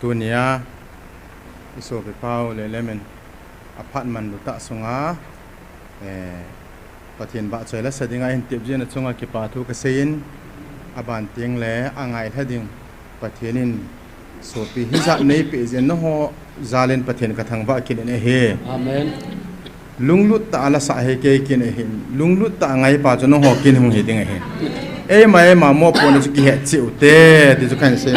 ตัวเนี้ยอิโซไปเป้าเลยเลยมันอพาร์ตเมนต์ดุตะสงาประเทศบะช่วยและสดิ้งไอ้เทียบเจนสงาเก็บปาทุกเสียนอบานเตียงแหล่อ่างไงท่าดิ่งประเทศนินโซปีฮิจัดในปีเจนโนโฮซาเลนประเทศกระทั่งบะกินเอเฮอาเมนลุงลุตตาละสาเหตุกินเอเฮลุงลุตตาไงป่าจนโนโฮกินหงเหติงเอเฮมาโมปนจุกิเหตุจิวเตดิจุกันเสีย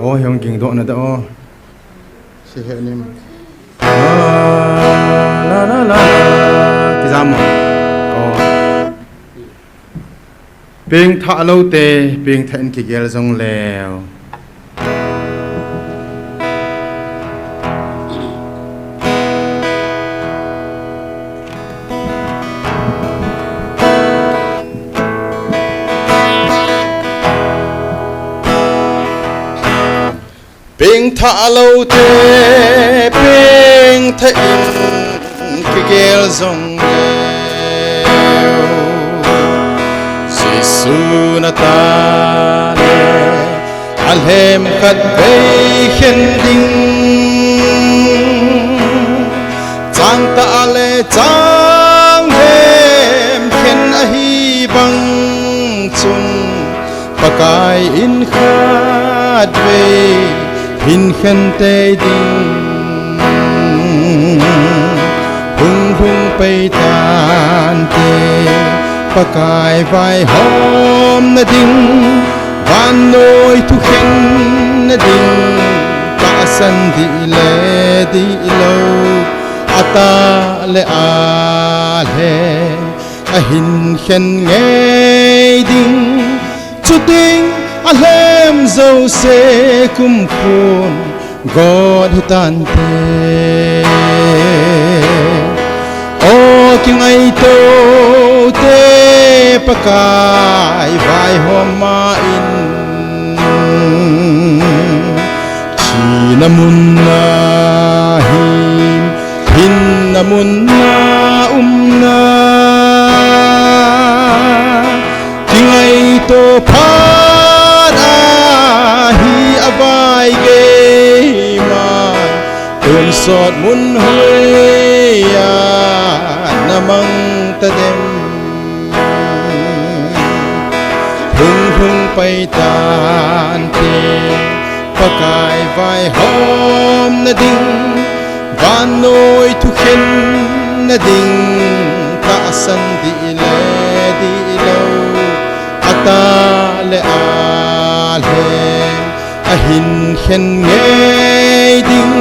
โอ้ยยังกิ่งโดนนะแต่โอ้เสียนี่มั้งลากิจามก็เพียงท่าเราเตะเพียงท่าอินกิเกลจงแล้วเพียงท่าเราเตะเพียงท่าอินกิเกลจงแล้วสิสุนัตาเลอัลเฮมขัดเบย์เข็นดิ่งจางตาเลจางเฮมเข็นอหีบังจุนปะกายอินขัดเบหินขันเตดิงพุ่งไปตานเตปะกายไฟหอมนาดิงบานโนยทุกเห็นนาดิงกะสันดีเลดีโลอาตาเลอาเลอะหินขันเงดิงจุดดิงAlem zo se kum kun God hitante O king ai to te pakai vai homa in Chinamun na hin namun na umna king ai to pa Abai gayman Tun sot mun hoya namang tadem Hung pai tan te Pakai vai hom na ding Van noi tu khen na ding Kaasan di le di lo Ata le ale ahin khen ngay ding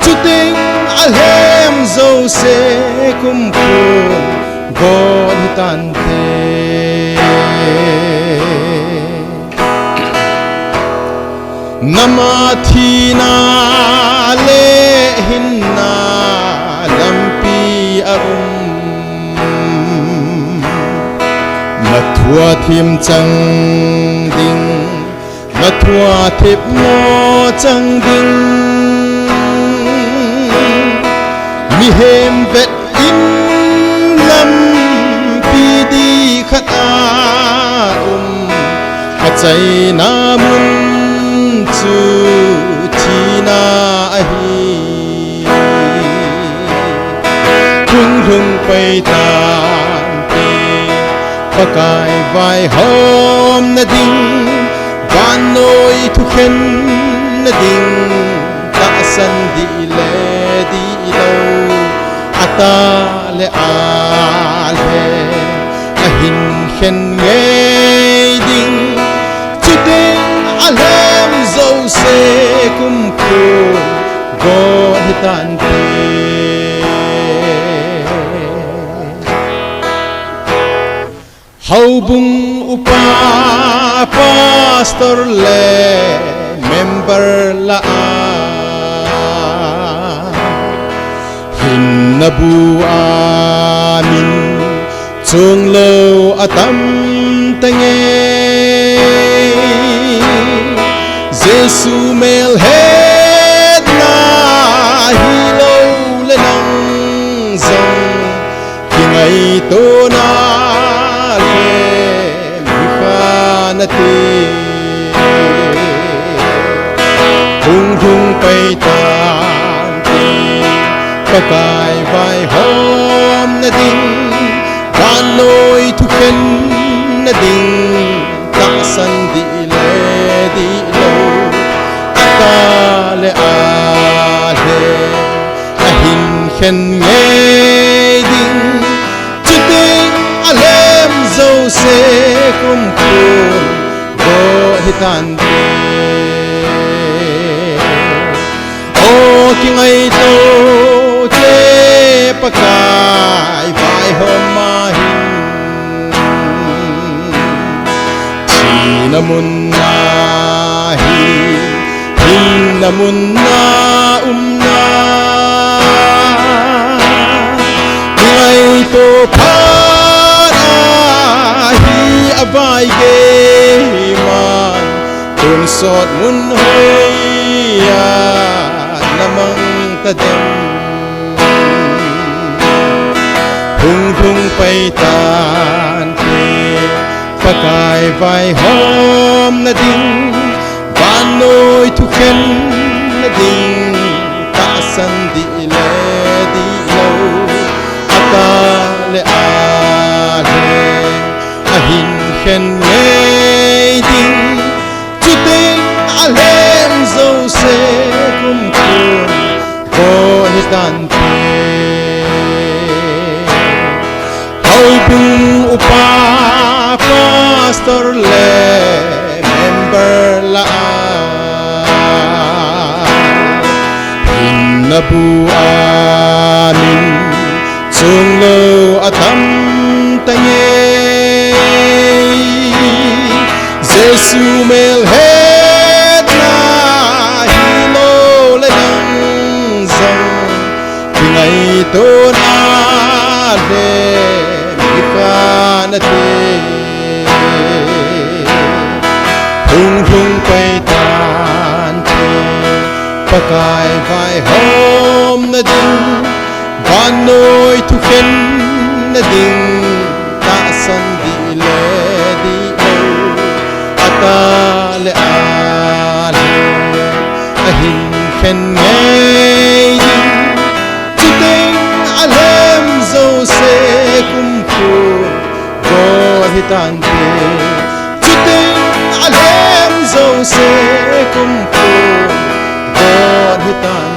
chu ting alhem zo se kum kun god tan te namathi na le hin na lampi mathua thim chang ding Mathua thip mo chang ding mi hem vet in lam pi di khata chai na mun chu chi na hi hung pai tan te pakai vai hom na ding Van noi tu khen na ding ta san di le di lo ata le ale ahin khen nge ding chu ding alem zo se kum ko go hitan te hau bung upa pastor le member la nabu amin chung lo atam tange Giêsu mel het na hi lo le nang zong ki ngai to na le mi kha na te hung hung pai tan te pakai vai hom na ding van noi thu khen na ding ta san di le di lo ata le a le a hin khen nge ding chu ting a lem zo se kum kun go hitan te o ki ngai to te pakai vai hom ma hin namun na hi hin namun na na ngai to pa hi avai ge man kun sot mun hoi ya namang tadem hung hung pai tan te pakai vai hom na ding van noi thu khen na ding ta san di le di lo ata le a le a hin khen nge ding chu ting a lem zo se kum kun ko ni tan te hoi bung upa pastor le member la hin nabu amin chung lo atam tange Giêsu mel het na hi lo le nang zong ki ngai to na le mi kha na te hung hung pai tan te pakai vai hom na ding van noi thu khen na ding ta san di le di lo ata le a le a hin khen ngai ding chu ting a lem zo se kum kun go hi tan te chu ting a lem zo se kum kun go hi tan